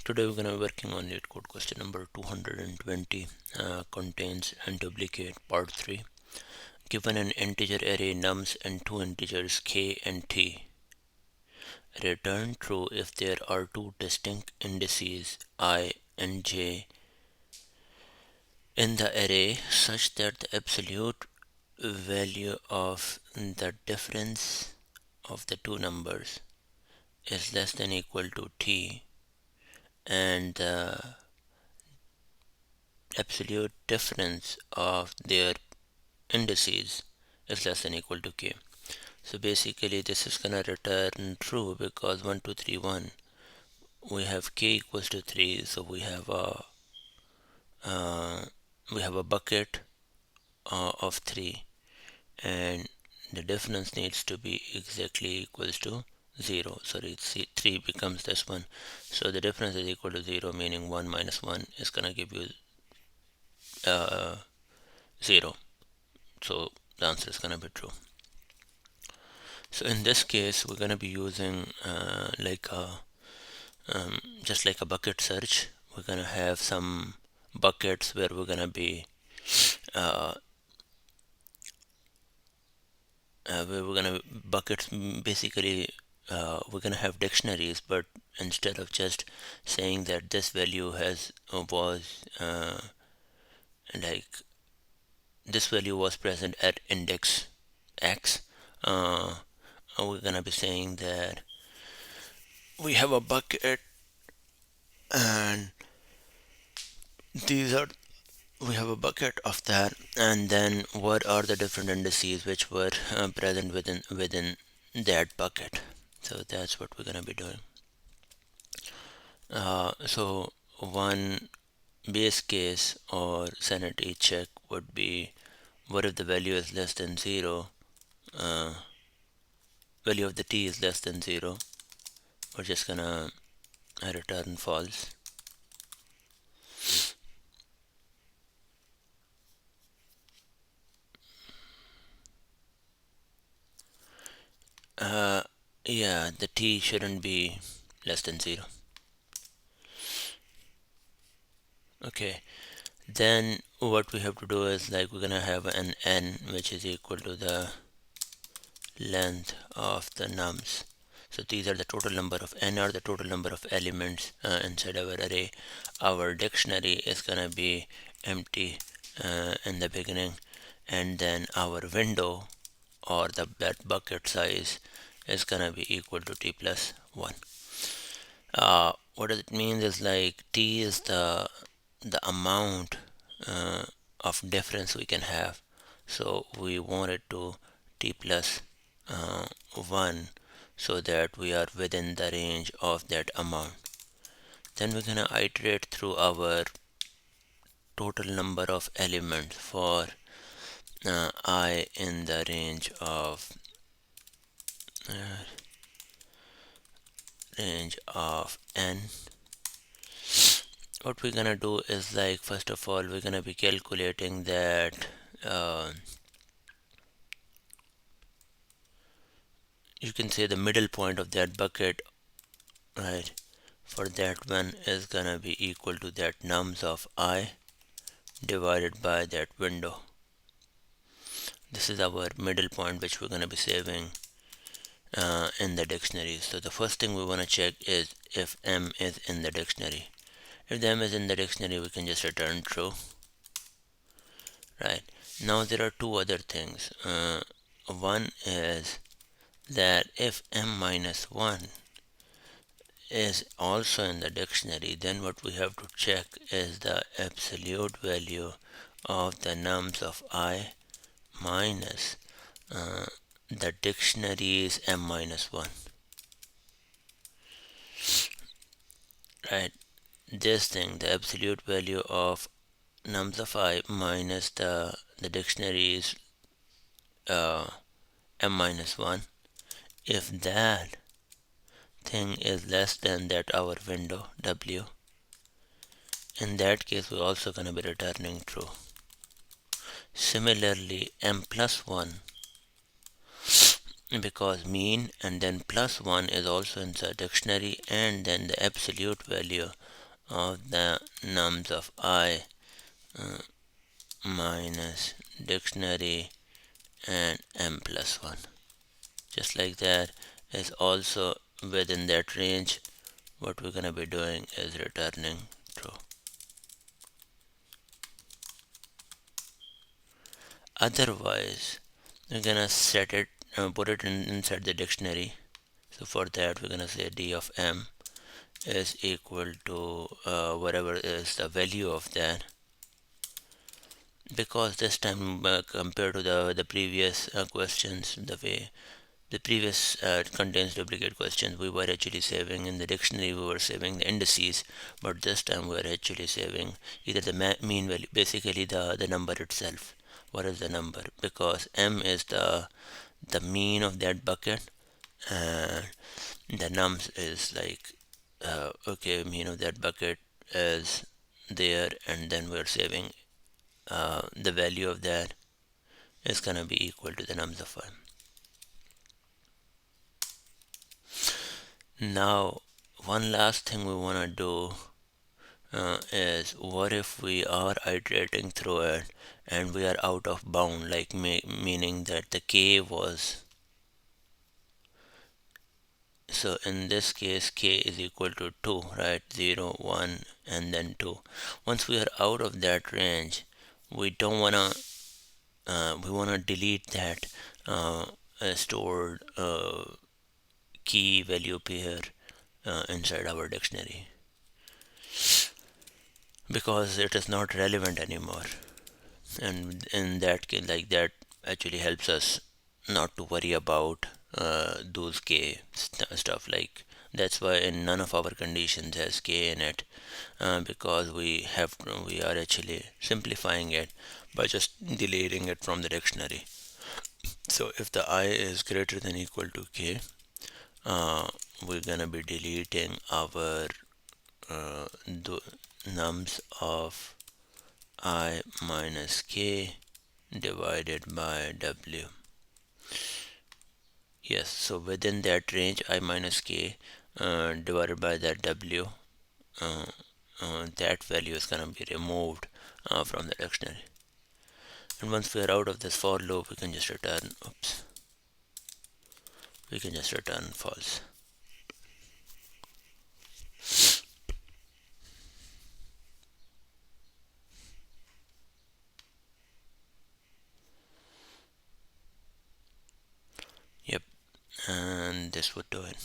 Today we're going to be working on Leetcode question number 220, contains and duplicate part 3. Given an integer array nums and two integers k and t, return true if there are two distinct indices I and j in the array such that the absolute value of the difference of the two numbers is less than equal to t, and the absolute difference of their indices is less than equal to k. So basically this is gonna return true because 1 2 3 1 we have k equals to 3, so we have a bucket of 3, and the difference needs to be exactly equals to 0. Sorry, 3 becomes this one, so the difference is equal to 0, meaning 1 minus 1 is gonna give you 0. So the answer is gonna be true. So in this case we're gonna be using just like a bucket search. We're gonna have some buckets where we're gonna be buckets basically. We're gonna have dictionaries, but instead of just saying that this value was like this value was present at index x, we're gonna be saying that we have a bucket, and these are we have a bucket of that, and then what are the different indices which were present within that bucket. So that's what we're gonna be doing. So one base case or sanity check would be, what if the value is less than 0, value of the t is less than 0. We're just gonna return false. Yeah, the t shouldn't be less than 0. Okay, then what we have to do is, like, we're gonna have an n which is equal to the length of the nums. So these are the total number of n, are the total number of elements inside our array. Our dictionary is gonna be empty in the beginning, and then our window or that bucket size is gonna be equal to t plus 1. What does it mean is, like, t is the amount of difference we can have, so we want it to t plus 1, so that we are within the range of that amount. Then we're gonna iterate through our total number of elements for I in the range of n. What we're gonna do is, like, first of all we're gonna be calculating that you can say the middle point of that bucket, right? For that one is gonna be equal to that nums of I divided by that window. This is our middle point which we're gonna be saving in the dictionary. So the first thing we want to check is if m is in the dictionary. If the m is in the dictionary, we can just return true, right? Now there are two other things. One is that if m minus 1 is also in the dictionary, then what we have to check is the absolute value of the nums of I minus the dictionary's m minus 1, right? This thing, the absolute value of nums of I minus the dictionary's m minus 1, if that thing is less than that our window w, in that case we're also going to be returning true. Similarly, m plus 1, because mean and then plus 1 is also in the dictionary, and then the absolute value of the nums of I minus dictionary and m plus 1. Just like that is also within that range. What we're gonna be doing is returning true. Otherwise, we're gonna set it, put it inside the dictionary. So for that, we're gonna say d of m is equal to whatever is the value of that. Because this time, compared to the previous questions, the previous contains duplicate questions, we were actually saving in the dictionary, we were saving the indices, but this time we are actually saving either the mean value, basically the number itself. What is the number? Because m is the mean of that bucket, and the nums is like okay, mean of that bucket is there, and then we're saving the value of that is gonna be equal to the nums of m. Now, one last thing we want to do is what if we are iterating through it and we are out of bound, like meaning that the k was, so in this case k is equal to 2, right? 0, 1 and then 2. Once we are out of that range, we don't want to we want to delete that stored key value pair inside our dictionary, because it is not relevant anymore. And in that case, like that actually helps us not to worry about those k stuff. Like that's why in none of our conditions has k in it, because we are actually simplifying it by just deleting it from the dictionary. So if the I is greater than equal to k, we're gonna be deleting our nums of I minus k divided by w. Yes, so within that range I minus k divided by that w, uh, that value is gonna be removed from the dictionary. And once we are out of this for loop, we can just return false. Yep, and this would do it.